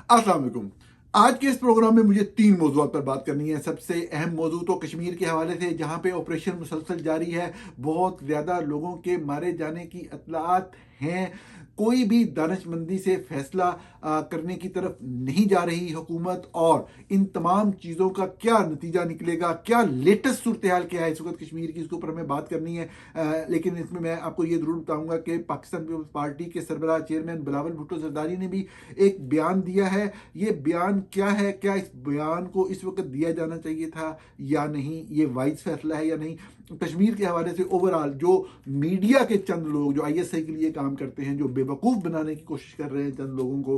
अस्सलाम वालेकुम। आज के इस प्रोग्राम में मुझे 3 मौज़ूआत पर बात करनी है। सबसे अहम मौज़ू तो कश्मीर के हवाले से, जहाँ पे ऑपरेशन मुसलसल जारी है। बहुत ज़्यादा लोगों के मारे जाने की इत्तलात हैं। कोई भी दानिशमंदी से फ़ैसला करने की तरफ नहीं जा रही हुकूमत, और इन तमाम चीज़ों का क्या नतीजा निकलेगा, क्या लेटेस्ट सूरत-ए-हाल क्या है इस वक़्त कश्मीर की, इसके ऊपर हमें बात करनी है। लेकिन इसमें मैं आपको ये ज़रूर बताऊँगा कि पाकिस्तान पीपल्स पार्टी के सरबराह चेयरमैन बिलावल भुट्टो ज़रदारी ने भी एक बयान दिया है। ये बयान क्या है? क्या इस बयान को इस वक़्त दिया जाना चाहिए था या नहीं? ये वाइज़ फ़ैसला है या नहीं? कश्मीर के हवाले से ओवरऑल जो मीडिया के चंद लोग जो आईएसआई के लिए काम करते हैं, जो बेवकूफ़ बनाने की कोशिश कर रहे हैं चंद लोगों को,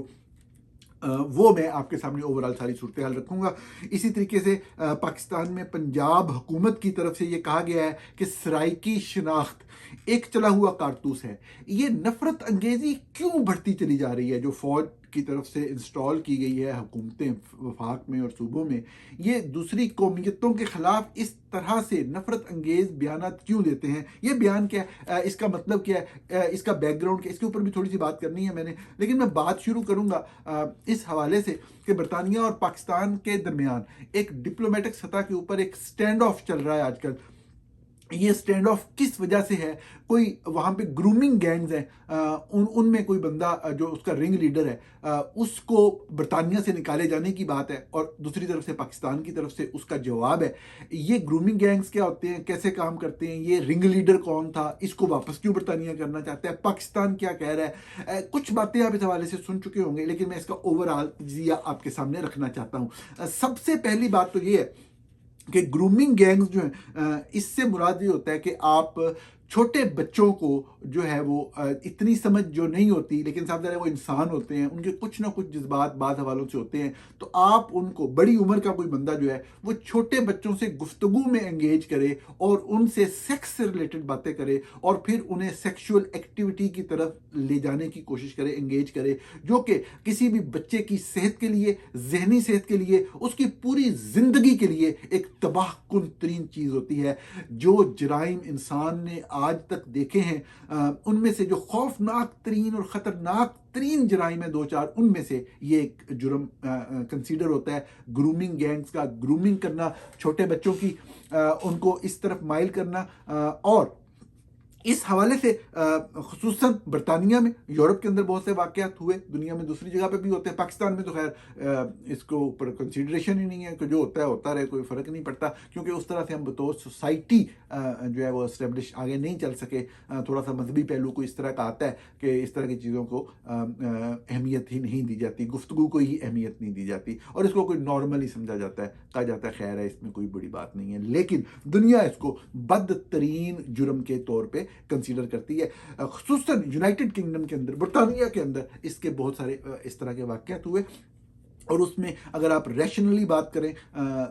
वो मैं आपके सामने ओवरऑल सारी सूरत-ए-हाल रखूँगा। इसी तरीके से पाकिस्तान में पंजाब हुकूमत की तरफ से ये कहा गया है कि सराइकी शनाख्त एक चला हुआ कारतूस है। ये नफ़रत अंगेज़ी क्यों बढ़ती चली जा रही है, जो फ़ौज की तरफ से इंस्टॉल की गई है हुकूमतें वफाक में और सूबों में, ये दूसरी कौमियतों के ख़िलाफ़ इस तरह से नफ़रत अंगेज़ बयानात क्यों देते हैं? ये बयान क्या है? इसका मतलब क्या है? इसका बैकग्राउंड क्या है? इसके ऊपर भी थोड़ी-सी बात करनी है मैंने। लेकिन मैं बात शुरू करूँगा इस हवाले से कि बरतानिया और पाकिस्तान के दरमियान एक डिप्लोमेटिक सतह के ऊपर एक स्टैंड ऑफ चल रहा है आजकल। ये स्टैंड ऑफ किस वजह से है? कोई वहाँ पे ग्रूमिंग गैंग्स हैं, उनमें कोई बंदा जो उसका रिंग लीडर है, उसको बरतानिया से निकाले जाने की बात है, और दूसरी तरफ से पाकिस्तान की तरफ से उसका जवाब है। ये ग्रूमिंग गैंग्स क्या होते हैं, कैसे काम करते हैं, ये रिंग लीडर कौन था, इसको वापस क्यों बरतानिया करना चाहता है, पाकिस्तान क्या कह रहा है? कुछ बातें आप इस हवाले से सुन चुके होंगे, लेकिन मैं इसका ओवरऑल तजिया आपके सामने रखना चाहता हूँ। सबसे पहली बात तो ये है कि ग्रूमिंग गैंग्स जो हैं, इससे मुराद ये होता है कि आप छोटे बच्चों को जो है वो इतनी समझ जो नहीं होती, लेकिन साफ ज़ाहिर है वो इंसान होते हैं, उनके कुछ ना कुछ जज्बात बाद हवालों से होते हैं। तो आप उनको, बड़ी उम्र का कोई बंदा जो है वो छोटे बच्चों से गुफ्तगू में एंगेज करे और उनसे सेक्स से रिलेटेड बातें करे, और फिर उन्हें सेक्सुअल एक्टिविटी की तरफ ले जाने की कोशिश करे, एंगेज करे, जो कि किसी भी बच्चे की सेहत के लिए, जहनी सेहत के लिए, उसकी पूरी ज़िंदगी के लिए एक तबाह कुन तरीन चीज़ होती है। जो जराइम इंसान ने आज तक देखे हैं, उनमें से जो खौफनाक तरीन और ख़तरनाक तरीन जराइम है दो चार, उनमें से ये एक जुर्म कंसीडर होता है। ग्रूमिंग गैंग्स का ग्रूमिंग करना, छोटे बच्चों की उनको इस तरफ माइल करना, और इस हवाले से खुसूसन बरतानिया में, यूरोप के अंदर बहुत से वाक़यात हुए, दुनिया में दूसरी जगह पे भी होते हैं। पाकिस्तान में तो खैर इसको ऊपर कंसिडरेशन ही नहीं है, कि जो होता है होता रहे, कोई फ़र्क नहीं पड़ता, क्योंकि उस तरह से हम बतौर सोसाइटी जो है वो इस्टेब्लिश आगे नहीं चल सके। थोड़ा सा मजहबी पहलू को इस तरह का आता है कि इस तरह की चीज़ों को अहमियत ही नहीं दी जाती, गुफ्तगू को ही अहमियत नहीं दी जाती, और इसको कोई नॉर्मल ही समझा जाता है, कहा जाता है खैर है, इसमें कोई बड़ी बात नहीं है। लेकिन दुनिया इसको बदतरीन जुर्म के तौर पे कंसीडर करती है। खुसूसन यूनाइटेड किंगडम के अंदर, बरतानिया के अंदर इसके बहुत सारे इस तरह के वाक़यात हुए, और उसमें अगर आप रैशनली बात करें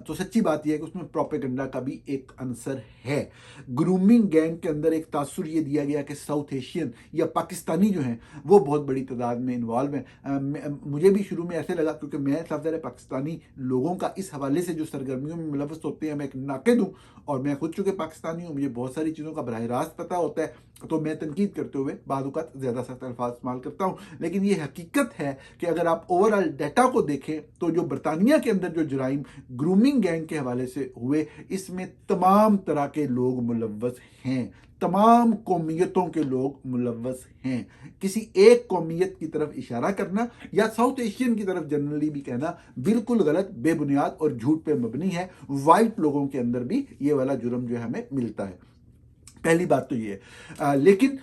तो सच्ची बात यह है कि उसमें प्रोपेगेंडा का भी एक अंसर है। ग्रूमिंग गैंग के अंदर एक तासुर ये दिया गया कि साउथ एशियन या पाकिस्तानी जो हैं वो बहुत बड़ी तादाद में इन्वॉल्व हैं। मुझे भी शुरू में ऐसे लगा, क्योंकि मैं साफ ज़ाहिर है पाकिस्तानी लोगों का इस हवाले से जो सरगर्मियों में मुलव्वस होते हैं, मैं एक नाक़िद हूँ, और मैं खुद चूँकि पाकिस्तानी हूँ, मुझे बहुत सारी चीज़ों का बराह रास्त पता होता है, तो मैं तनकीद करते हुए बाद औक़ात ज़्यादा सख्त अल्फाज इस्तेमाल करता हूँ। लेकिन ये हकीकत है कि अगर आप ओवरऑल डाटा को देखें, तो जो बरतानिया के अंदर जो जराइम ग्रूमिंग गैंग के हवाले से हुए, इसमें तमाम तरह के लोग मुलव्वस हैं, तमाम कौमियतों के लोग मुलव्वस हैं। किसी एक कौमियत की तरफ इशारा करना या साउथ एशियन की तरफ जनरली भी कहना बिल्कुल गलत, बेबुनियाद और झूठ पे मबनी है। वाइट लोगों के अंदर भी ये वाला जुर्म जो है हमें मिलता है। पहली बात तो ये है। लेकिन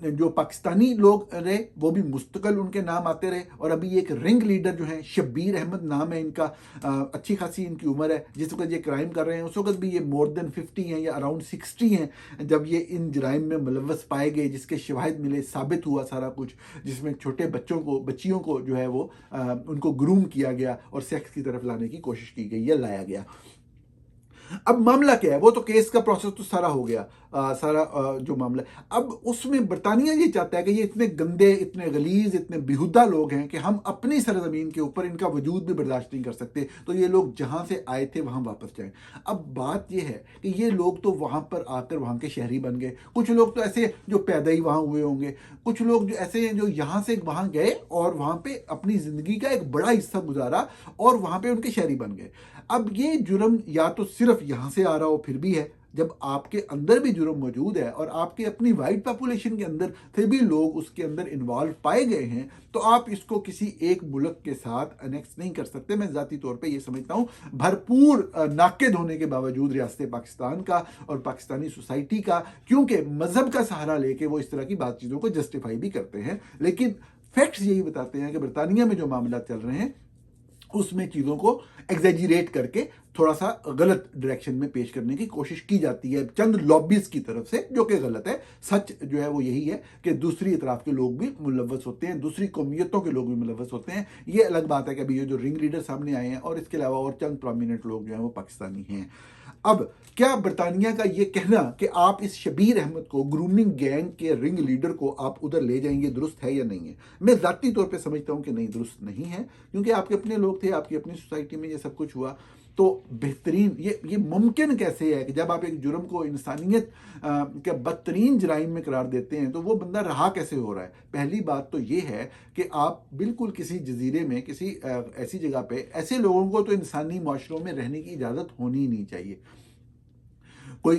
जो पाकिस्तानी लोग रहे वो भी मुस्तकिल उनके नाम आते रहे, और अभी एक रिंग लीडर जो है, शब्बीर अहमद नाम है इनका, अच्छी खासी इनकी उम्र है, जिस वक्त ये क्राइम कर रहे हैं उस वक्त भी ये मोर देन 50 हैं या अराउंड 60 हैं जब ये इन जराइम में मुलव्वस पाए गए, जिसके शवाहिद मिले, साबित हुआ सारा कुछ, जिसमें छोटे बच्चों को, बच्चियों को जो है वो उनको ग्रूम किया गया और सेक्स की तरफ लाने की कोशिश की गई या लाया गया। अब मामला क्या है, वो तो केस का प्रोसेस तो सारा हो गया, जो मामला है अब उसमें बरतानिया ये चाहता है कि ये इतने गंदे, इतने गलीज, इतने बेहुदा लोग हैं कि हम अपनी सरजमीन के ऊपर इनका वजूद भी बर्दाश्त नहीं कर सकते, तो ये लोग जहां से आए थे वहां वापस जाएं। अब बात ये है कि ये लोग तो वहां पर आकर वहां के शहरी बन गए, कुछ लोग तो ऐसे जो पैदा ही वहां हुए होंगे, कुछ लोग जो ऐसे हैं जो यहां से वहां गए और वहां पे अपनी जिंदगी का एक बड़ा हिस्सा गुजारा और वहां पे उनके शहरी बन गए। अब ये जुर्म या तो सिर्फ यहां से आ रहा हो फिर भी है, जब आपके अंदर भी जुर्म मौजूद है और आपके अपनी वाइट पॉपुलेशन के अंदर फिर भी लोग उसके अंदर इन्वॉल्व पाए गए हैं, तो आप इसको किसी एक मुल्क के साथ अनेक्स नहीं कर सकते। मैं ज़ाती तौर पे ये समझता हूँ, भरपूर नाकेद होने के बावजूद रियासत पाकिस्तान का और पाकिस्तानी सोसाइटी का, क्योंकि मजहब का सहारा लेके वो इस तरह की बात चीज़ों को जस्टिफाई भी करते हैं, लेकिन फैक्ट्स यही बताते हैं कि बरतानिया में जो मामला चल रहे हैं उसमें चीज़ों को एग्जेजरेट करके थोड़ा सा गलत डायरेक्शन में पेश करने की कोशिश की जाती है चंद लॉबीज की तरफ से, जो कि गलत है। सच जो है वो यही है कि दूसरी तरफ के लोग भी मुलव्वस होते हैं, दूसरी कौमियतों के लोग भी मुलव्वस होते हैं। ये अलग बात है कि अभी ये जो रिंग लीडर सामने आए हैं और इसके अलावा और चंद प्रोमिनेंट लोग जो हैं वो पाकिस्तानी हैं। अब क्या बरतानिया का ये कहना कि आप इस शबीर अहमद को, ग्रूमिंग गैंग के रिंग लीडर को आप उधर ले जाएंगे, दुरुस्त है या नहीं है? मैं ज़ाती तौर पे समझता हूं कि नहीं, दुरुस्त नहीं है, क्योंकि आपके अपने लोग थे, आपकी अपनी सोसाइटी में ये सब कुछ हुआ। तो बेहतरीन ये मुमकिन कैसे है कि जब आप एक जुर्म को इंसानियत के बदतरीन जराइम में करार देते हैं तो वो बंदा रहा कैसे हो रहा है? पहली बात तो ये है कि आप बिल्कुल किसी जजीरे में, किसी ऐसी जगह पे ऐसे लोगों को तो इंसानी माशरों में रहने की इजाज़त होनी ही नहीं चाहिए। कोई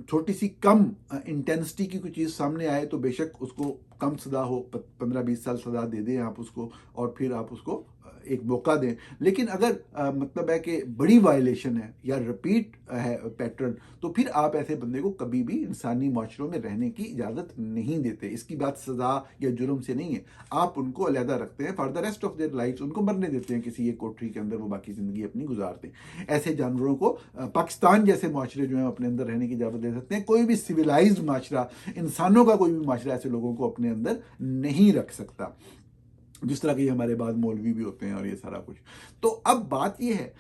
छोटी सी कम इंटेंसिटी की कोई चीज़ सामने आए तो बेशक उसको कम सज़ा हो, 15-20 साल सज़ा दे दें आप उसको, और फिर आप उसको एक मौका दें। लेकिन अगर मतलब है कि बड़ी वायलेशन है या रिपीट है पैटर्न, तो फिर आप ऐसे बंदे को कभी भी इंसानी माशरों में रहने की इजाज़त नहीं देते। इसकी बात सज़ा या जुर्म से नहीं है, आप उनको अलहदा रखते हैं, for the rest of their life उनको मरने देते हैं किसी एक कोठरी के अंदर, वो बाकी ज़िंदगी अपनी गुजारते हैं। ऐसे जानवरों को पाकिस्तान जैसे माशरे जो हैं अपने अंदर रहने की इजाज़त दे सकते हैं। कोई भी सिविलाइज्ड माशरा, इंसानों का कोई भी माशरा ऐसे लोगों को अपने अंदर नहीं रख सकता, जिस तरह के हमारे बाद मौलवी भी होते हैं और ये सारा कुछ। तो अब बात ये है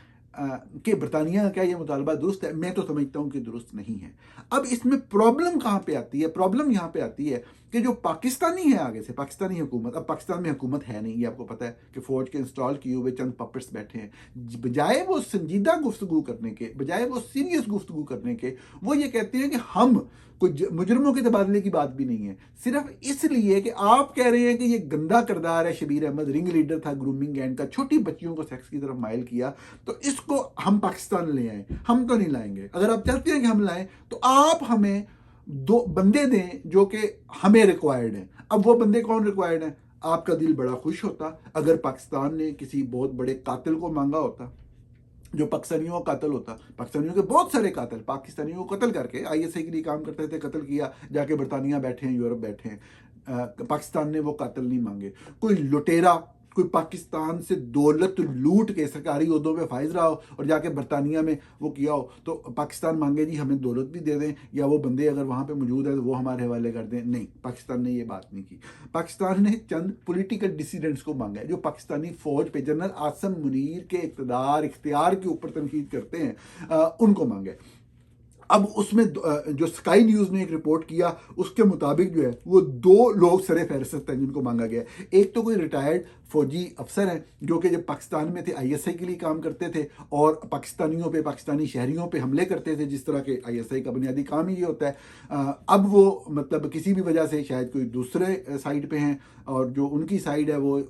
कि बरतानिया का क्या ये मुतालबा दुरुस्त है? मैं तो समझता हूँ कि दुरुस्त नहीं है। अब इसमें प्रॉब्लम कहाँ पे आती है? प्रॉब्लम यहाँ पे आती है कि जो पाकिस्तानी है, आगे से पाकिस्तानी हुकूमत, अब पाकिस्तान में हुकूमत है नहीं, ये आपको पता है कि फौज के इंस्टॉल किए हुए चंद पपेट्स बैठे हैं। बजाय वो संजीदा गुफ्तगू करने के, बजाय वो सीरियस गुफ्तगू करने के, वो ये कहते हैं कि हम कोई मुजरमों के तबादले की बात भी नहीं है, सिर्फ इसलिए कि आप कह रहे हैं कि ये गंदा किरदार है, शबीर अहमद रिंग लीडर था ग्रूमिंग गैंग का, छोटी बच्चियों को सेक्स की तरफ माइल किया, तो इसको हम पाकिस्तान ले आए। हम तो नहीं लाएंगे। अगर आप चाहते हैं कि हम लाएं तो आप हमें दो बंदे दें जो कि हमें रिक्वायर्ड हैं। अब वो बंदे कौन रिक्वायर्ड हैं? आपका दिल बड़ा खुश होता अगर पाकिस्तान ने किसी बहुत बड़े कातिल को मांगा होता, जो पाकिस्तानियों का कातिल होता। पाकिस्तानियों के बहुत सारे कातिल पाकिस्तानियों को कत्ल करके आईएसआई के लिए काम करते थे, कत्ल किया, जाके बरतानिया बैठे हैं, यूरोप बैठे हैं। पाकिस्तान ने वो कातिल नहीं मांगे। कोई लुटेरा, कोई पाकिस्तान से दौलत लूट के सरकारी ओहदों में फाइज रहा हो और जाके बरतानिया में वो किया हो, तो पाकिस्तान मांगे जी हमें दौलत भी दे दें, या वो बंदे अगर वहाँ पे मौजूद है तो वो हमारे हवाले कर दें। नहीं, पाकिस्तान ने ये बात नहीं की। पाकिस्तान ने चंद पॉलिटिकल डिसीडेंट्स को मांगा है, जो पाकिस्तानी फौज पे जनरल आसम मुनीर के इख्तियार के ऊपर तनकीद करते हैं, उनको मांगे। अब उसमें जो स्काई न्यूज़ ने एक रिपोर्ट किया उसके मुताबिक जो है वो 2 लोग सरे फहरिस्त हैं जिनको मांगा गया। एक तो कोई रिटायर्ड फौजी अफसर हैं जो कि जब पाकिस्तान में थे आईएसआई के लिए काम करते थे और पाकिस्तानियों पे, पाकिस्तानी शहरियों पे हमले करते थे, जिस तरह के आईएसआई का बुनियादी काम ही ये होता है। अब वो मतलब किसी भी वजह से शायद कोई दूसरे साइड पे हैं और जो उनकी साइड है वो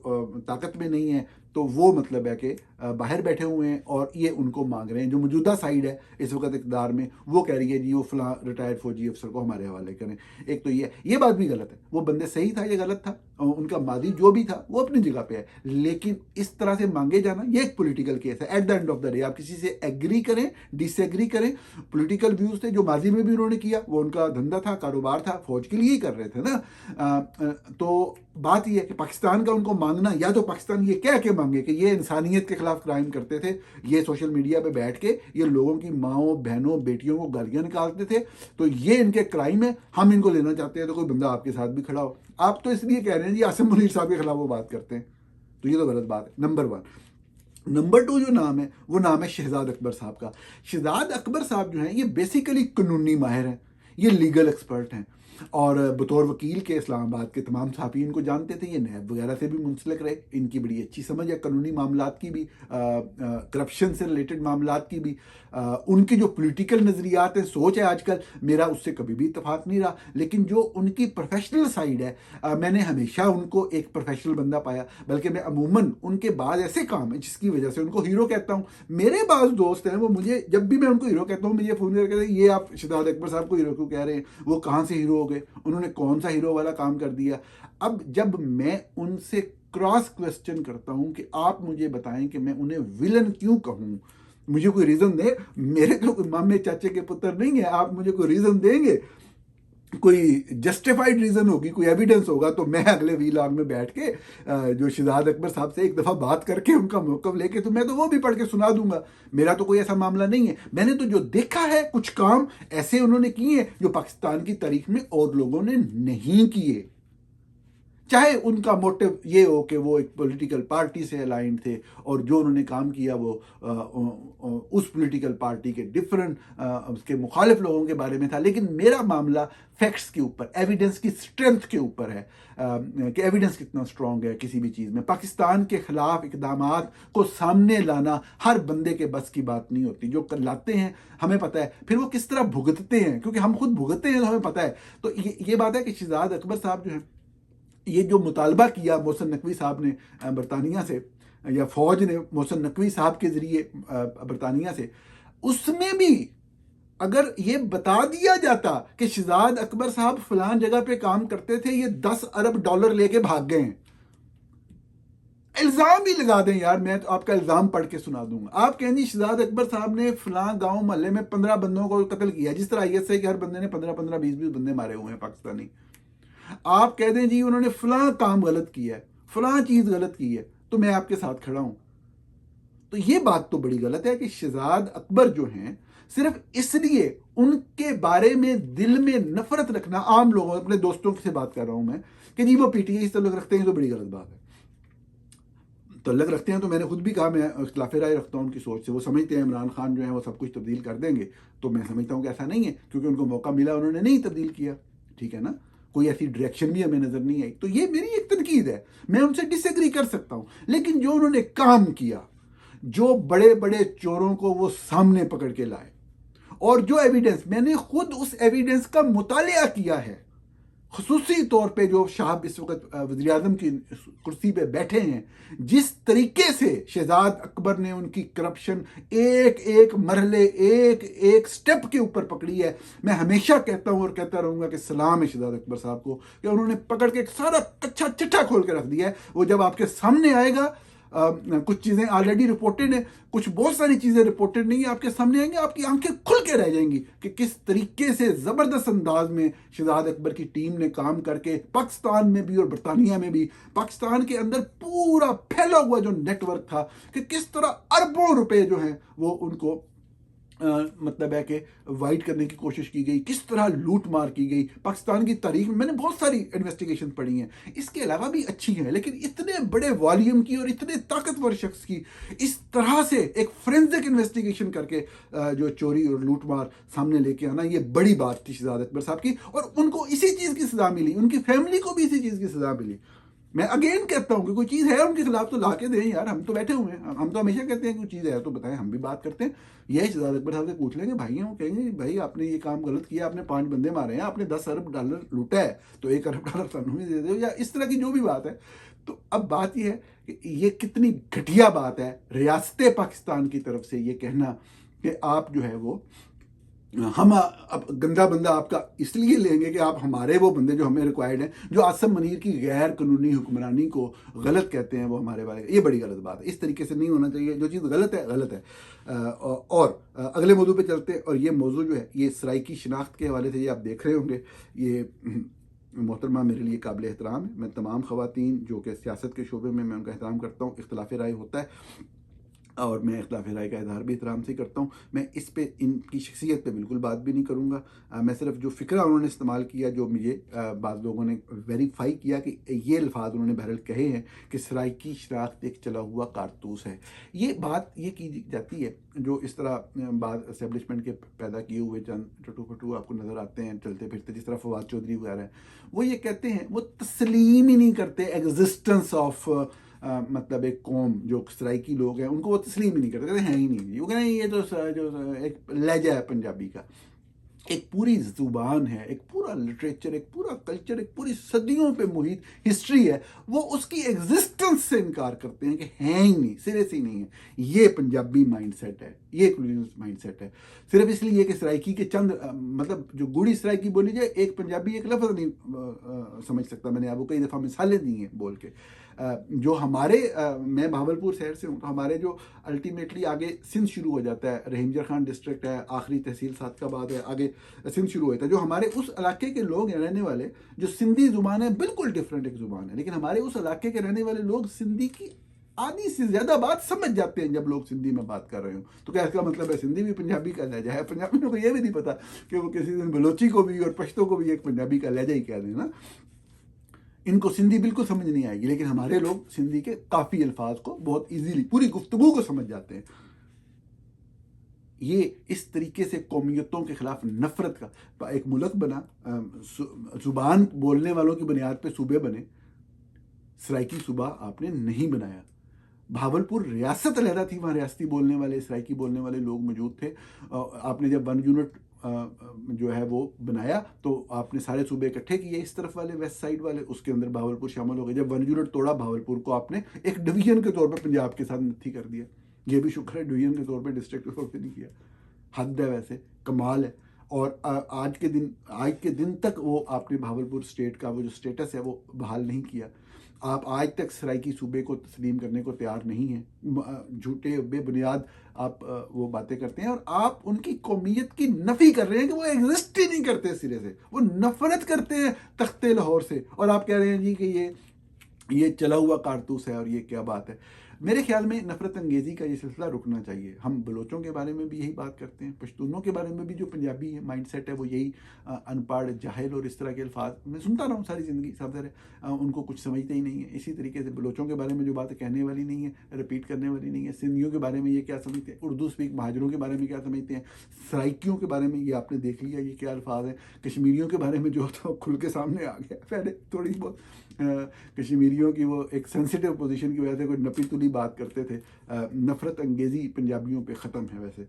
ताकत में नहीं है, तो वो मतलब है कि बाहर बैठे हुए हैं और ये उनको मांग रहे हैं। जो मौजूदा साइड है इस वक्त इक़्तिदार में, वो कह रही है जी वो फलां रिटायर्ड फौजी अफसर को हमारे हवाले करें। एक तो ये बात भी गलत है, वो बंदे सही था, ये गलत था, उनका मादी जो भी था वो अपनी जगह पे है, लेकिन इस तरह से मांगे जाना ये एक पॉलिटिकल केस है। At the end of the day आप किसी से एग्री करें, डिसएग्री करें, पॉलिटिकल व्यूज थे जो माजी में भी उन्होंने किया, वो उनका धंधा था, कारोबार था, फौज के लिए ही कर रहे थे ना। तो बात यह है कि पाकिस्तान का उनको मांगना, या तो पाकिस्तान ये कह के मांगे कि ये इंसानियत के खिलाफ क्राइम करते थे, ये सोशल मीडिया पे बैठ के ये लोगों की माओ बहनों बेटियों को गालियां निकालते थे, तो ये इनके क्राइम है, हम इनको लेना चाहते हैं, तो कोई बंदा आपके साथ भी खड़ा हो। आप तो इसलिए कह रहे हैं जी आसिम मुनीर साहब के खिलाफ वो बात करते हैं, तो ये तो गलत बात है, नंबर 1। नंबर 2 जो नाम है वो नाम है शहजाद अकबर साहब का। शहजाद अकबर साहब जो हैं ये बेसिकली कानूनी माहिर हैं, ये लीगल एक्सपर्ट हैं और बतौर वकील के इस्लामाबाद के तमाम सहाफ़ी इनको जानते थे, ये नैब वगैरह से भी मुंसलिक रहे, इनकी बड़ी अच्छी समझ है कानूनी मामलात की भी, करप्शन से रिलेटेड मामलात की भी। उनके जो पॉलिटिकल नज़रियात हैं, सोच है आजकल, मेरा उससे कभी भी इत्तेफाक नहीं रहा, लेकिन जो उनकी प्रोफेशनल साइड है, मैंने हमेशा उनको एक प्रोफेशनल बंदा पाया, बल्कि मैं अमूमन उनके बाद ऐसे काम है जिसकी वजह से उनको हीरो कहता हूँ। मेरे पास दोस्त हैं, वो मुझे जब भी मैं उनको हीरो कहता हूँ मुझे फ़ोन करके कहते हैं, ये आप शहजाद अकबर साहब को हीरो क्यों कह रहे हैं, वो कहाँ से हीरो हो गए, उन्होंने कौन सा हीरो वाला काम कर दिया। अब जब मैं उनसे क्रॉस क्वेश्चन करता हूँ कि आप मुझे बताएं कि मैं उन्हें विलन क्यों कहूँ, मुझे कोई रीज़न दे, मेरे तो कोई मामे चाचे के पुत्र नहीं है, आप मुझे कोई रीज़न देंगे, कोई जस्टिफाइड रीज़न होगी, कोई एविडेंस होगा, तो मैं अगले वीलॉग में बैठ के जो शहजाद अकबर साहब से एक दफ़ा बात करके उनका मौक़िफ़ लेके तो मैं तो वो भी पढ़ के सुना दूंगा। मेरा तो कोई ऐसा मामला नहीं है। मैंने तो जो देखा है, कुछ काम ऐसे उन्होंने किए हैं जो पाकिस्तान की तारीख में और लोगों ने नहीं किए, चाहे उनका मोटिव ये हो कि वो एक पॉलिटिकल पार्टी से अलाइंड थे और जो उन्होंने काम किया वो उस पॉलिटिकल पार्टी के डिफरेंट उसके मुखालिफ लोगों के बारे में था। लेकिन मेरा मामला फैक्ट्स के ऊपर, एविडेंस की स्ट्रेंथ के ऊपर है कि एविडेंस कितना स्ट्रांग है किसी भी चीज़ में। पाकिस्तान के खिलाफ इकदामात को सामने लाना हर बंदे के बस की बात नहीं होती, जो लाते हैं हमें पता है, फिर वो किस तरह भुगतते हैं, क्योंकि हम खुद भुगतते हैं तो हमें पता है। तो ये बात है कि शहजाद अकबर साहब जो है, ये जो मुतालबा किया मोहसिन नकवी साहब ने बरतानिया से, या फ़ौज ने मोहसिन नकवी साहब के ज़रिए बरतानिया से, उसमें भी अगर ये बता दिया जाता कि शहजाद अकबर साहब फलान जगह पे काम करते थे, ये 10 अरब डॉलर लेके भाग गए हैं, इल्ज़ाम भी लगा दें यार, मैं तो आपका इल्ज़ाम पढ़ के सुना दूंगा। आप कहें जी शहजाद अकबर साहब ने फलां गांव मोहल्ले में 15 बंदों को कत्ल किया, जिस तरह ISI के हर बंदे ने 15-15, 20-20 बंदे मारे हुए हैं पाकिस्तानी। आप कह दें जी उन्होंने फलां काम गलत किया है, फलां चीज़ गलत की है, तो मैं आपके साथ खड़ा हूं। तो ये बात तो बड़ी गलत है कि शहजाद अकबर जो हैं, सिर्फ इसलिए उनके बारे में दिल में नफरत रखना, आम लोगों, अपने दोस्तों से बात कर रहा हूं मैं, कि जी वो PTI से ताल्लुक रखते हैं, तो बड़ी गलत बात है। ताल्लुक रखते हैं तो मैंने खुद भी कहा, मैं इख्तिलाफ राय रखता हूँ उनकी सोच से। वो समझते हैं इमरान खान जो है वो सब कुछ तब्दील कर देंगे, तो मैं समझता हूँ कि ऐसा नहीं है, क्योंकि उनको मौका मिला, उन्होंने नहीं तब्दील किया, ठीक है ना, कोई ऐसी डायरेक्शन भी हमें नज़र नहीं आई। तो ये मेरी एक तनकीद है, मैं उनसे डिसएग्री कर सकता हूँ, लेकिन जो उन्होंने काम किया, जो बड़े बड़े चोरों को वो सामने पकड़ के लाए, और जो एविडेंस, मैंने खुद उस एविडेंस का मुतालिया किया है, खुसूसी तौर पे जो साहब इस वक्त वज़ीर आज़म की कुर्सी पे बैठे हैं, जिस तरीके से शहजाद अकबर ने उनकी करप्शन एक एक मरहले, एक एक स्टेप के ऊपर पकड़ी है, मैं हमेशा कहता हूँ और कहता रहूँगा कि सलाम है शहजाद अकबर साहब को, कि उन्होंने पकड़ के एक सारा कच्चा चिट्ठा खोल के रख दिया है। वो जब आपके सामने आएगा, कुछ चीज़ें ऑलरेडी रिपोर्टेड हैं, कुछ बहुत सारी चीज़ें रिपोर्टेड नहीं है, आपके सामने आएंगे, आपकी आंखें खुल के रह जाएंगी कि किस तरीके से ज़बरदस्त अंदाज में शहजाद अकबर की टीम ने काम करके पाकिस्तान में भी और बरतानिया में भी, पाकिस्तान के अंदर पूरा फैला हुआ जो नेटवर्क था, कि किस तरह अरबों रुपए जो हैं वो उनको मतलब है कि वाइट करने की कोशिश की गई, किस तरह लूट मार की गई पाकिस्तान की तारीख में। मैंने बहुत सारी इन्वेस्टिगेशन पढ़ी हैं, इसके अलावा भी अच्छी हैं, लेकिन इतने बड़े वॉल्यूम की और इतने ताकतवर शख्स की इस तरह से एक फोरेंसिक इन्वेस्टिगेशन करके जो चोरी और लूट मार सामने लेके आना, ये बड़ी बात थी शहजाद अकबर साहब की, और उनको इसी चीज़ की सज़ा मिली, उनकी फैमिली को भी इसी चीज़ की सज़ा मिली। मैं अगेन कहता हूँ कि कोई चीज़ है उनके खिलाफ तो ला के दें यार, हम तो बैठे हुए हैं, हम तो हमेशा कहते हैं कि कोई चीज़ है तो बताएं, हम भी बात करते हैं। ये शहजाद अकबर साहब से पूछ लेंगे, भाई हैं, वो कहेंगे भाई आपने ये काम गलत किया, आपने 5 बंदे मारे हैं, आपने 10 अरब डॉलर लूटा है, तो 1 अरब डॉलर तनख्वाह भी दे दो, या इस तरह की जो भी बात है। तो अब बात यह है कि ये कितनी घटिया बात है रियासत पाकिस्तान की तरफ से ये कहना कि आप जो है वो, हम अब गंदा बंदा आपका इसलिए लेंगे कि आप हमारे वो बंदे जो हमें रिक्वायर्ड हैं, जो आसम मनीर की गैर कानूनी हुक्मरानी को गलत कहते हैं, वो हमारे बारे में, ये बड़ी गलत बात है। इस तरीके से नहीं होना चाहिए, जो चीज़ गलत है गलत है। और अगले मौजू पे चलते हैं, और ये मौजू जो है ये सराइकी शनाख्त के हवाले से, ये आप देख रहे होंगे, ये मोहतरमा मेरे लिए काबिल एहतराम है। मैं तमाम ख़वातीन जो कि सियासत के शोबे में, मैं उनका एहतराम करता हूँ, इख्तिलाफ राय होता है, और मैं इख्तिलाफ राय का इज़हार भी एहतराम से करता हूँ। मैं इस पे इनकी शख्सियत पे बिल्कुल बात भी नहीं करूँगा। मैं सिर्फ़ जो फ़िक्रा उन्होंने इस्तेमाल किया, जो मुझे बाद लोगों ने वेरीफ़ाई किया कि ये अल्फ़ाज़ उन्होंने बहरहाल कहे हैं कि सराइकी शनाख्त एक चला हुआ कारतूस है। ये बात ये की जाती है, जो इस तरह बाद एस्टेब्लिशमेंट के पैदा किए हुए चंद टट्टू-फट्टू आपको नज़र आते हैं चलते-फिरते, जिस तरह फवाद चौधरी वगैरह हैं। वो ये कहते हैं, वो तस्लीम ही नहीं करते एक्ज़िस्टेंस ऑफ मतलब एक कौम, जो सराइकी लोग हैं, उनको वो तस्लीम ही नहीं करते, कहते हैं ही नहीं, वो कहते हैं ये तो जो एक लहजा है पंजाबी का, एक पूरी ज़ुबान है, एक पूरा लिटरेचर, एक पूरा कल्चर, एक पूरी सदियों पे मुहित हिस्ट्री है, वो उसकी एग्जिस्टेंस से इनकार करते हैं कि है ही नहीं, सिरे से ही नहीं है। ये पंजाबी माइंडसेट है, ये कोलोनियल माइंडसेट है। सिर्फ इसलिए कि सराइकी के चंद मतलब जो गूढ़ी सराइकी बोली जाए, एक पंजाबी एक लफ्ज़ नहीं समझ सकता। मैंने आपको कई दफ़ा मिसालें दी हैं बोल के। जो हमारे मैं भावलपुर शहर से हूँ, तो हमारे जो अल्टीमेटली आगे सिंध शुरू हो जाता है, रहीमजर खान डिस्ट्रिक्ट है, आखिरी तहसील सादकाबाद है, आगे सिंध शुरू होता है। जो हमारे उस इलाके के लोग हैं रहने वाले, जो सिंधी ज़ुबान है, बिल्कुल डिफरेंट एक ज़ुबान है, लेकिन हमारे उस इलाके के रहने वाले लोग सिंधी की आधी से ज़्यादा बात समझ जाते हैं जब लोग सिंधी में बात कर रहे हो। तो क्या इसका मतलब है सिंधी भी पंजाबी का लहजा है? पंजाबियों को ये भी नहीं पता कि वो किसी दिन बलोची को भी और पश्तो को भी एक पंजाबी का लहजा ही कह दें ना। इनको सिंधी बिल्कुल समझ नहीं आएगी, लेकिन हमारे लोग सिंधी के काफ़ी अल्फाज को बहुत इजीली पूरी गुफ्तगू को समझ जाते हैं। ये इस तरीके से कौमियतों के खिलाफ नफरत का एक मुल्क बना, जुबान बोलने वालों की बुनियाद पे सूबे बने। सराइकी सूबा आपने नहीं बनाया। भावलपुर रियासत अलहदा थी, वहाँ रियासती बोलने वाले, सराइकी बोलने वाले लोग मौजूद थे। आपने जब 1 यूनिट जो है वो बनाया, तो आपने सारे सूबे इकट्ठे किए, इस तरफ वाले, वेस्ट साइड वाले, उसके अंदर भावलपुर शामिल हो गए। जब 1 यूनिट तोड़ा, भावलपुर को आपने एक डिवीजन के तौर पर पंजाब के साथ नत्थी कर दिया। ये भी शुक्र है डिवीजन के तौर पर, डिस्ट्रिक्ट के तौर पर नहीं किया। हद है, वैसे कमाल है। और आज के दिन तक वो आपने भावलपुर स्टेट का वो जो स्टेटस है वो बहाल नहीं किया। आप आज तक सराइकी सूबे को तस्लीम करने को तैयार नहीं हैं। झूठे बेबुनियाद आप वो बातें करते हैं, और आप उनकी कौमियत की नफ़ी कर रहे हैं कि वो एग्जिस्ट ही नहीं करते सिरे से। वो नफरत करते हैं तख्ते लाहौर से, और आप कह रहे हैं जी कि ये चला हुआ कारतूस है और ये क्या बात है। मेरे ख्याल में नफरत अंगेज़ी का ये सिलसिला रुकना चाहिए। हम बलोचों के बारे में भी यही बात करते हैं, पश्तूनों के बारे में भी जो पंजाबी है माइंडसेट है वो यही अनपढ़, जाहिल और इस तरह के अल्फाज मैं सुनता रहा हूँ सारी ज़िंदगी, सब उनको कुछ समझते ही नहीं है। इसी तरीके से बलोचों के बारे में जो बात कहने वाली नहीं है, रिपीट करने वाली नहीं है। सिंधियों के बारे में ये क्या समझते हैं, उर्दू स्पीक महाजरों के बारे में क्या समझते हैं, सराइकियों के बारे में ये आपने देख लिया ये क्या अल्फाज हैं। कश्मीरियों के बारे में जो था खुल के सामने आ गया। पहले थोड़ी बहुत कश्मीरियों की वो एक सेंसिटिव पोजीशन की वजह से कोई नपी तुली बात करते थे। नफ़रत अंगेज़ी पंजाबियों पे ख़त्म है वैसे,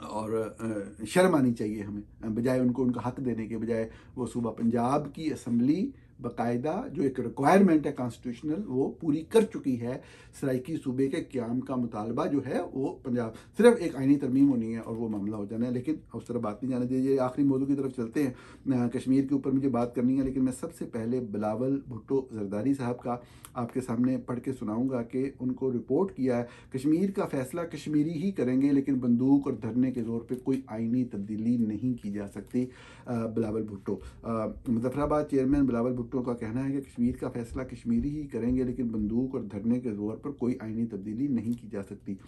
और शर्म आनी चाहिए हमें, बजाय उनको उनका हक देने के बजाय। वो सूबा पंजाब की असम्बली बाकायदा जो एक रिक्वायरमेंट है कॉन्स्टिट्यूशनल वो पूरी कर चुकी है। सराइकी सूबे के क़याम का मुतालबा जो है वो पंजाब, सिर्फ एक आइनी तरमीम होनी है और वो मामला हो जाना है। लेकिन उस तरह बात नहीं जाने दीजिए। आखिरी मौजू की तरफ चलते हैं। कश्मीर के ऊपर मुझे बात करनी है, लेकिन मैं सबसे पहले बिलावल भुट्टो जरदारी साहब का आपके सामने पढ़ के सुनाऊँगा कि उनको रिपोर्ट किया है कश्मीर का फ़ैसला कश्मीरी ही करेंगे, लेकिन बंदूक और धरने के ज़ोर पर कोई आइनी तब्दीली नहीं की जा सकती। बिलावल भुट्टो, मुजफ्फराबाद चेयरमैन बिलावल भुट्टो का कहना है कि कश्मीर का फैसला कश्मीरी ही करेंगे, लेकिन बंदूक और धरने के जोर पर कोई आइनी तब्दीली नहीं की जा सकती।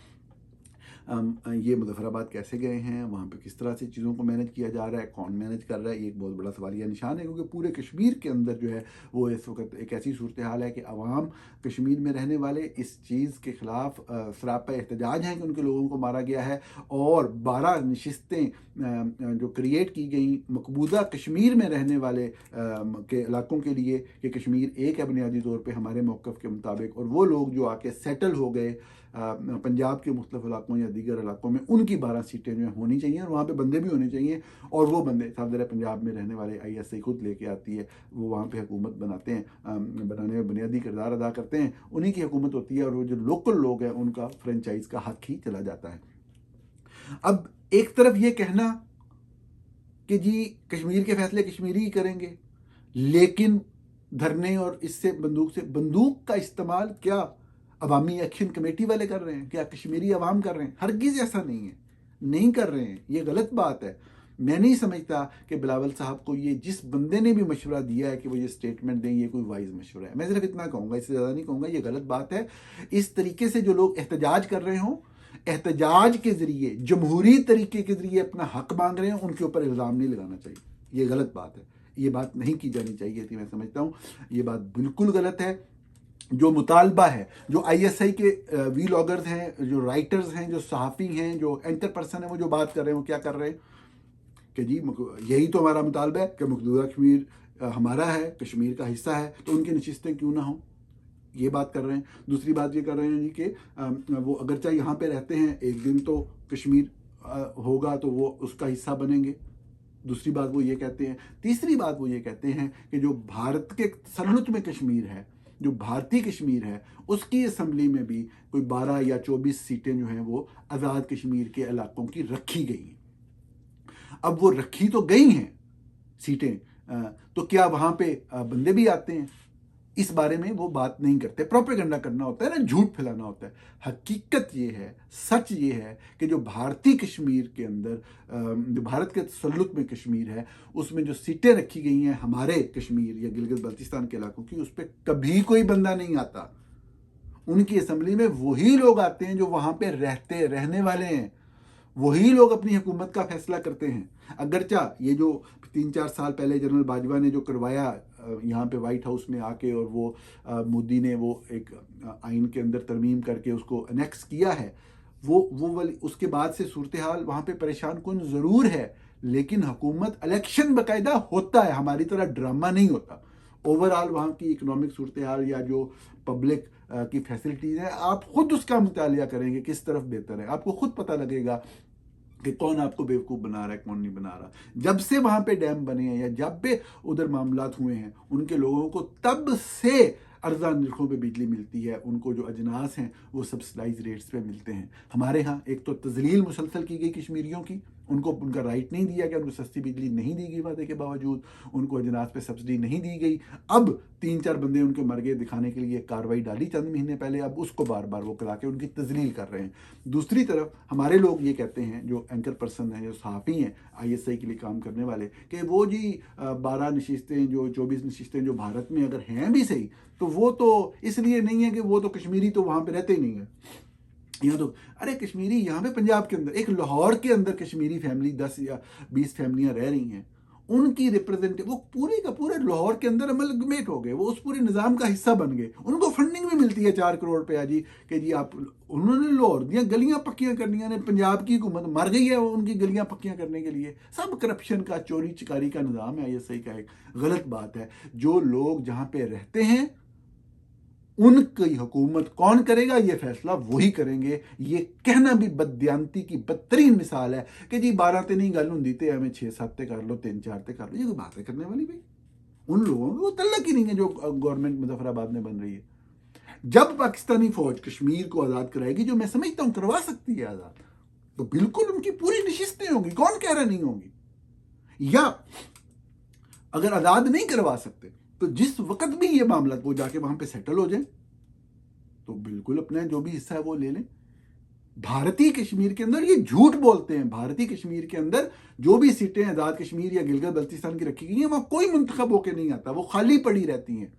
ये मुजफ्फराबाद कैसे गए हैं, वहाँ पे किस तरह से चीज़ों को मैनेज किया जा रहा है, कौन मैनेज कर रहा है, ये एक बहुत बड़ा सवालिया निशान है। क्योंकि पूरे कश्मीर के अंदर जो है वो इस वक्त एक ऐसी सूरत हाल है कि अवाम कश्मीर में रहने वाले इस चीज़ के ख़िलाफ़ सरापा एहतजाज हैं कि उनके लोगों को मारा गया है। और 12 नशिस्तें जो क्रिएट की गई मकबूजा कश्मीर में रहने वाले के इलाकों के लिए कि कश्मीर एक है बुनियादी तौर पर हमारे मौक़िफ़ के मुताबिक, और वो लोग जो आके सेटल हो गए पंजाब के मुख्तलिफ इलाकों या दीगर इलाकों में, उनकी 12 सीटें जो होनी चाहिए और वहाँ पे बंदे भी होने चाहिए। और वो बंदे साफ ज़रा पंजाब में रहने वाले ISI खुद लेके आती है, वो वहाँ पे हुकूमत बनाते हैं, बनाने में बुनियादी किरदार अदा करते हैं, उन्हीं की हुकूमत होती है। और वो जो लोकल लोग हैं उनका फ्रेंचाइज़ का हक ही चला जाता है। अब एक तरफ ये कहना कि जी कश्मीर के फैसले कश्मीरी ही करेंगे, लेकिन धरने और इससे बंदूक का इस्तेमाल क्या अवामी एक्शन कमेटी वाले कर रहे हैं, क्या कश्मीरी अवाम कर रहे हैं? हरगिज़ ऐसा नहीं है, नहीं कर रहे हैं, ये गलत बात है। मैं नहीं समझता कि बिलावल साहब को ये जिस बंदे ने भी मशवरा दिया है कि वो ये स्टेटमेंट दें, ये कोई वाइज मशवरा है। मैं सिर्फ इतना कहूँगा, इससे ज़्यादा नहीं कहूँगा, ये गलत बात है। इस तरीके से जो लोग एहतजाज कर रहे हों, एहतजाज के ज़रिए जमहूरी तरीके के ज़रिए अपना हक मांग रहे हैं, उनके ऊपर इल्ज़ाम नहीं लगाना चाहिए। ये गलत बात है, ये बात नहीं की जानी चाहिए थी। मैं समझता हूँ ये बात बिल्कुल गलत है। जो मुतालबा है, जो आईएसआई के वीलॉगर्स हैं, जो राइटर्स हैं, जो सहाफ़ी हैं, जो एंकर पर्सन हैं, वो जो बात कर रहे हैं, वो क्या कर रहे हैं कि जी यही तो हमारा मुतालबा है कि मकबूजा कश्मीर हमारा है, कश्मीर का हिस्सा है, तो उनकी नशिस्तें क्यों ना हों, ये बात कर रहे हैं। दूसरी बात ये कर रहे हैं जी कि वो अगर चाहे यहाँ पे रहते हैं, एक दिन तो कश्मीर होगा तो वो उसका हिस्सा बनेंगे। दूसरी बात वो ये कहते हैं। तीसरी बात वो ये कहते हैं कि जो भारत के तसल्लुत में कश्मीर है, जो भारतीय कश्मीर है, उसकी असम्बली में भी कोई 12 या 24 सीटें जो हैं वो आज़ाद कश्मीर के इलाकों की रखी गई हैं। अब वो रखी तो गई हैं सीटें, तो क्या वहाँ पे बंदे भी आते हैं? इस बारे में वो बात नहीं करते। प्रोपेगेंडा करना होता है ना, झूठ फैलाना होता है। हकीकत ये है, सच ये है कि जो भारतीय कश्मीर के अंदर, जो भारत के तसल्लुत में कश्मीर है, उसमें जो सीटें रखी गई हैं हमारे कश्मीर या गिलगित बल्तिस्तान के इलाकों की, उस पर कभी कोई बंदा नहीं आता। उनकी असम्बली में वही लोग आते हैं जो वहाँ पे रहने वाले हैं। वही लोग अपनी हुकूमत का फैसला करते हैं। अगरचा ये जो 3-4 साल पहले जनरल बाजवा ने जो करवाया यहाँ पे वाइट हाउस में आके, और वो मोदी ने वो एक आइन के अंदर तरमीम करके उसको अनेक्स किया है, वो वाली उसके बाद से सूरत हाल वहाँ पे परेशान कुन ज़रूर है, लेकिन हुकूमत इलेक्शन बाकायदा होता है, हमारी तरह ड्रामा नहीं होता। ओवरऑल वहाँ की इकोनॉमिक सूरत हाल या जो पब्लिक की फैसिलिटीज़ हैं, आप खुद उसका मुतालिया करेंगे किस तरफ बेहतर है, आपको खुद पता लगेगा कि कौन आपको बेवकूफ़ बना रहा है, कौन नहीं बना रहा। जब से वहाँ पे डैम बने हैं या जब भी उधर मामलात हुए हैं, उनके लोगों को तब से अर्जा नरखों पे बिजली मिलती है। उनको जो अजनास हैं वो सब्सिडाइज रेट्स पे मिलते हैं। हमारे यहाँ एक तो तजलील मुसलसल की गई कश्मीरियों की, उनको उनका राइट नहीं दिया गया, उनको सस्ती बिजली नहीं दी गई वादे के बावजूद, उनको अजनास पे सब्सिडी नहीं दी गई। अब 3-4 बंदे उनके मर गए दिखाने के लिए कार्रवाई डाली चंद महीने पहले, अब उसको बार बार वो करा के उनकी तजलील कर रहे हैं। दूसरी तरफ हमारे लोग ये कहते हैं, जो एंकर पर्सन हैं, जो सहाफ़ी हैं आईएसआई के लिए काम करने वाले, कि वो जी 12 नशिस्तें, जो 24 नशिस्तें जो भारत में अगर हैं भी सही, तो वो तो इसलिए नहीं है कि वो तो कश्मीरी तो वहाँ पे रहते ही नहीं है। यहाँ तो अरे कश्मीरी यहाँ पे पंजाब के अंदर, एक लाहौर के अंदर कश्मीरी फैमिली 10 या 20 फैमिलियाँ रह रही हैं, उनकी रिप्रेजेंट वो पूरे का पूरे लाहौर के अंदर अमलगमेट हो गए, वो उस पूरे निज़ाम का हिस्सा बन गए। उनको फंडिंग भी मिलती है 4 करोड़ रुपया जी, कि जी आप, उन्होंने लाहौर दियाँ गलियाँ पक्कियाँ करनियाँ ने, पंजाब की हुकूमत मर गई है वो उनकी गलियाँ पक्कियाँ करने के लिए। सब करप्शन का, चोरी चकारी का निज़ाम है। ये सही का एक गलत बात है। जो लोग जहाँ पे रहते हैं उनकी हुकूमत कौन करेगा, ये फैसला वही करेंगे। ये कहना भी बददियांती की बदतरीन मिसाल है कि जी 12 ते नहीं गल होंदी ते हमें 6-7 ते कर लो, 3-4 ते कर लो। ये कोई बात है करने वाली भाई? उन लोगों को तल्लक ही नहीं है जो गवर्नमेंट मुजफ्फराबाद में बन रही है। जब पाकिस्तानी फौज कश्मीर को आज़ाद कराएगी, जो मैं समझता हूँ करवा सकती है आज़ाद, तो बिल्कुल उनकी पूरी नशिस्तें होंगी, कौन कह रहा नहीं होंगी। या अगर आज़ाद नहीं करवा सकते तो जिस वक्त भी ये मामला वो जाके वहां पे सेटल हो जाए, तो बिल्कुल अपना जो भी हिस्सा है वो ले लें। भारतीय कश्मीर के अंदर ये झूठ बोलते हैं, भारतीय कश्मीर के अंदर जो भी सीटें आज़ाद कश्मीर या गिलगित बल्तिस्तान की रखी गई हैं, वहां कोई मुंतखब होकर नहीं आता, वो खाली पड़ी रहती हैं।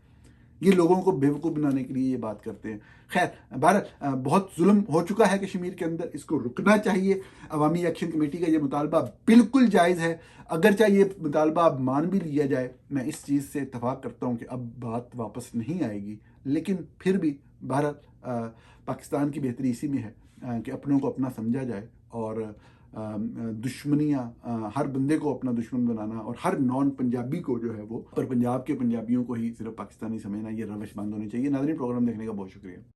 ये लोगों को बेवकूफ़ बनाने के लिए ये बात करते हैं। खैर भारत, बहुत जुल्म हो चुका है कश्मीर के अंदर, इसको रुकना चाहिए। अवामी एक्शन कमेटी का ये मुतालबा बिल्कुल जायज़ है। अगर चाहे ये मुतालबा अब मान भी लिया जाए, मैं इस चीज़ से इत्तफाक करता हूँ कि अब बात वापस नहीं आएगी, लेकिन फिर भी भारत, पाकिस्तान की बेहतरी इसी में है कि अपनों को अपना समझा जाए, और दुश्मनियाँ, हर बंदे को अपना दुश्मन बनाना, और हर नॉन पंजाबी को जो है वो, पर पंजाब के पंजाबियों को ही सिर्फ पाकिस्तानी समझना, ये रवश बंद होनी चाहिए। नाज़रीन, प्रोग्राम देखने का बहुत शुक्रिया।